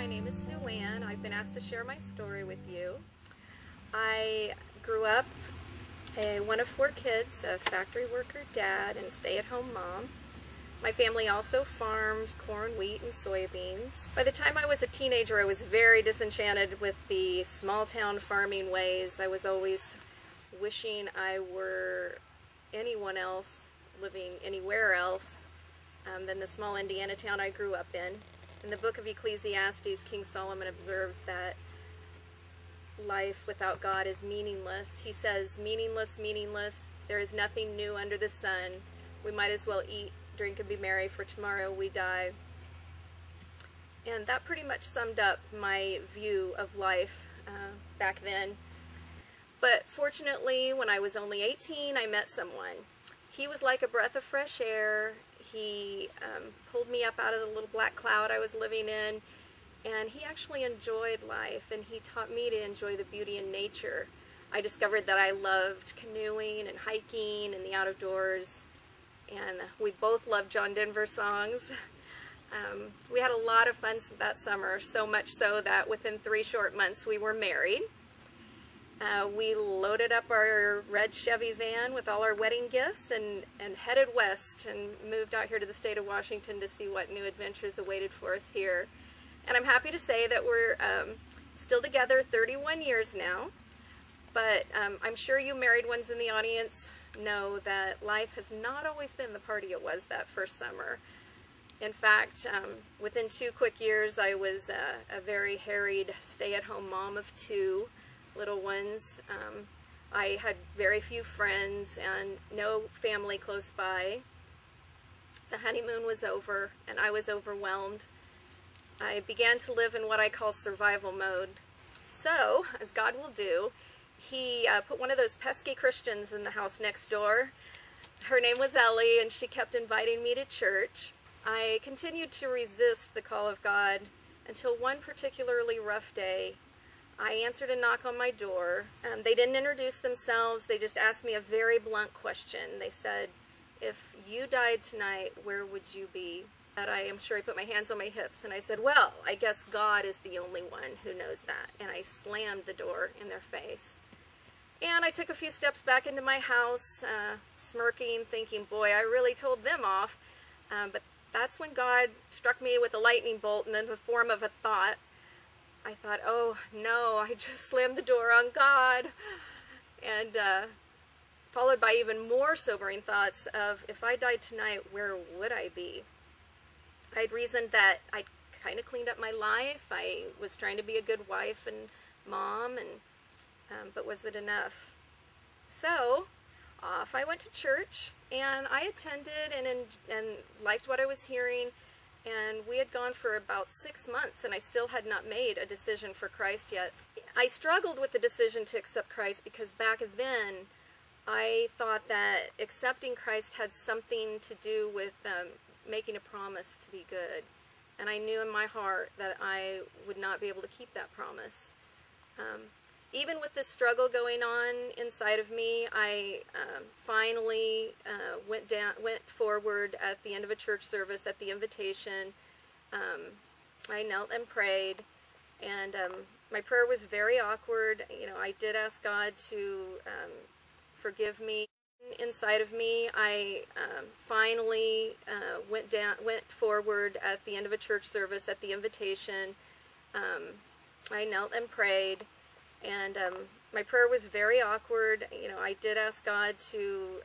My name is Suanne. I've been asked to share my story with you. I grew up one of 4 kids, a factory worker dad and a stay-at-home mom. My family also farms corn, wheat, and soybeans. By the time I was a teenager, I was very disenchanted with the small-town farming ways. I was always wishing I were anyone else living anywhere else than the small Indiana town I grew up in. In the book of Ecclesiastes, King Solomon observes that life without God is meaningless. He says, meaningless, meaningless, there is nothing new under the sun. We might as well eat, drink, and be merry, for tomorrow we die. And that pretty much summed up my view of life back then. But fortunately, when I was only 18, I met someone. He was like a breath of fresh air. He pulled me up out of the little black cloud I was living in, and he actually enjoyed life, and he taught me to enjoy the beauty in nature. I discovered that I loved canoeing and hiking and the outdoors, and we both loved John Denver songs. We had a lot of fun that summer, so much so that within 3 short months we were married. We loaded up our red Chevy van with all our wedding gifts and headed west and moved out here to the state of Washington to see what new adventures awaited for us here. And I'm happy to say that we're still together 31 years now, but I'm sure you married ones in the audience know that life has not always been the party it was that first summer. In fact, within 2 quick years, I was a very harried stay-at-home mom of 2 little ones. I had very few friends and no family close by. The honeymoon was over and I was overwhelmed. I began to live in what I call survival mode. So, as God will do, he put one of those pesky Christians in the house next door. Her name was Ellie, and she kept inviting me to church. I continued to resist the call of God until one particularly rough day. I answered a knock on my door. They didn't introduce themselves. They just asked me a very blunt question. They said, if you died tonight, where would you be? And I am sure I put my hands on my hips, and I said, well, I guess God is the only one who knows that. And I slammed the door in their face. And I took a few steps back into my house, smirking, thinking, boy, I really told them off. But that's when God struck me with a lightning bolt and in the form of a thought. I thought, oh no, I just slammed the door on God. And followed by even more sobering thoughts of, if I died tonight, where would I be? I'd reasoned that I'd kind of cleaned up my life. I was trying to be a good wife and mom, but was it enough? So off I went to church, and I attended and liked what I was hearing. And we had gone for about 6 months, and I still had not made a decision for Christ yet. I struggled with the decision to accept Christ because back then I thought that accepting Christ had something to do with making a promise to be good. And I knew in my heart that I would not be able to keep that promise. Even with this struggle going on inside of me, I finally went forward at the end of a church service at the invitation. I knelt and prayed, and my prayer was very awkward. You know, I did ask God to forgive me. Inside of me, I finally went forward at the end of a church service at the invitation. I knelt and prayed. And my prayer was very awkward. You know, I did ask God to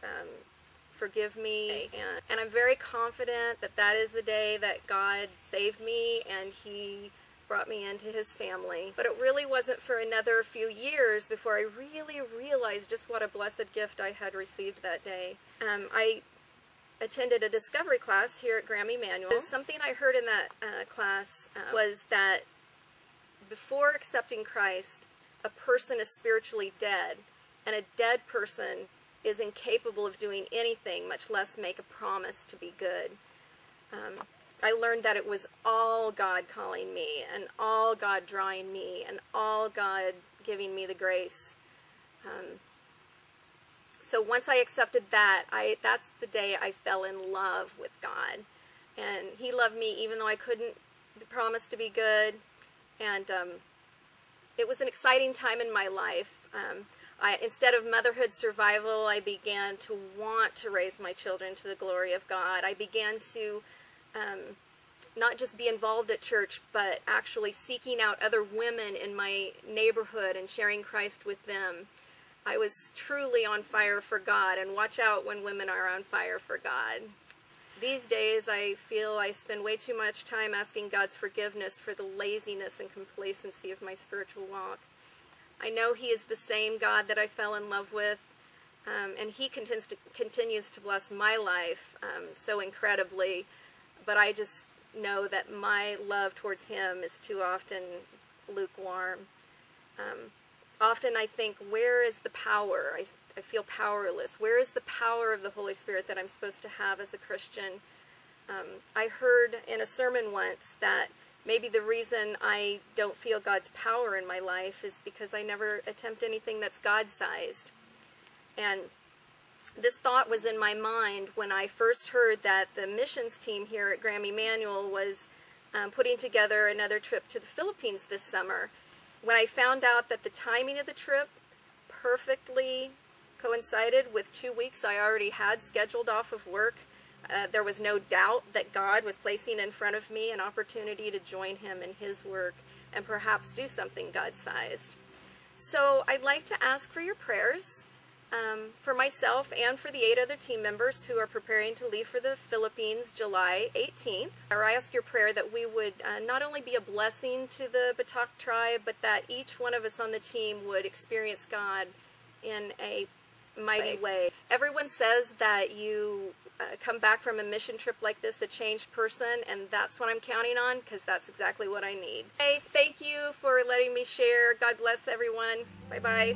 forgive me, and I'm very confident that that is the day that God saved me and He brought me into His family. But it really wasn't for another few years before I really realized just what a blessed gift I had received that day. I attended a discovery class here at Graham Emanuel. Something I heard in that class was that before accepting Christ, a person is spiritually dead, and a dead person is incapable of doing anything, much less make a promise to be good. I learned that it was all God calling me, and all God drawing me, and all God giving me the grace. So once I accepted that, that's the day I fell in love with God. And He loved me even though I couldn't promise to be good. And it was an exciting time in my life. Instead of motherhood survival, I began to want to raise my children to the glory of God. I began to not just be involved at church, but actually seeking out other women in my neighborhood and sharing Christ with them. I was truly on fire for God, and watch out when women are on fire for God. These days, I feel I spend way too much time asking God's forgiveness for the laziness and complacency of my spiritual walk. I know He is the same God that I fell in love with, and He continues to bless my life so incredibly, but I just know that my love towards Him is too often lukewarm. Often I think, where is the power? I feel powerless. Where is the power of the Holy Spirit that I'm supposed to have as a Christian? I heard in a sermon once that maybe the reason I don't feel God's power in my life is because I never attempt anything that's God-sized. And this thought was in my mind when I first heard that the missions team here at Graham Emanuel was putting together another trip to the Philippines this summer. When I found out that the timing of the trip perfectly coincided with 2 weeks I already had scheduled off of work, there was no doubt that God was placing in front of me an opportunity to join Him in His work and perhaps do something God-sized. So I'd like to ask for your prayers for myself and for the 8 other team members who are preparing to leave for the Philippines July 18th. Or I ask your prayer that we would not only be a blessing to the Batak tribe, but that each one of us on the team would experience God in a mighty way. Everyone says that you come back from a mission trip like this a changed person, and that's what I'm counting on, because that's exactly what I need. Hey, thank you for letting me share. God bless everyone. Bye-bye.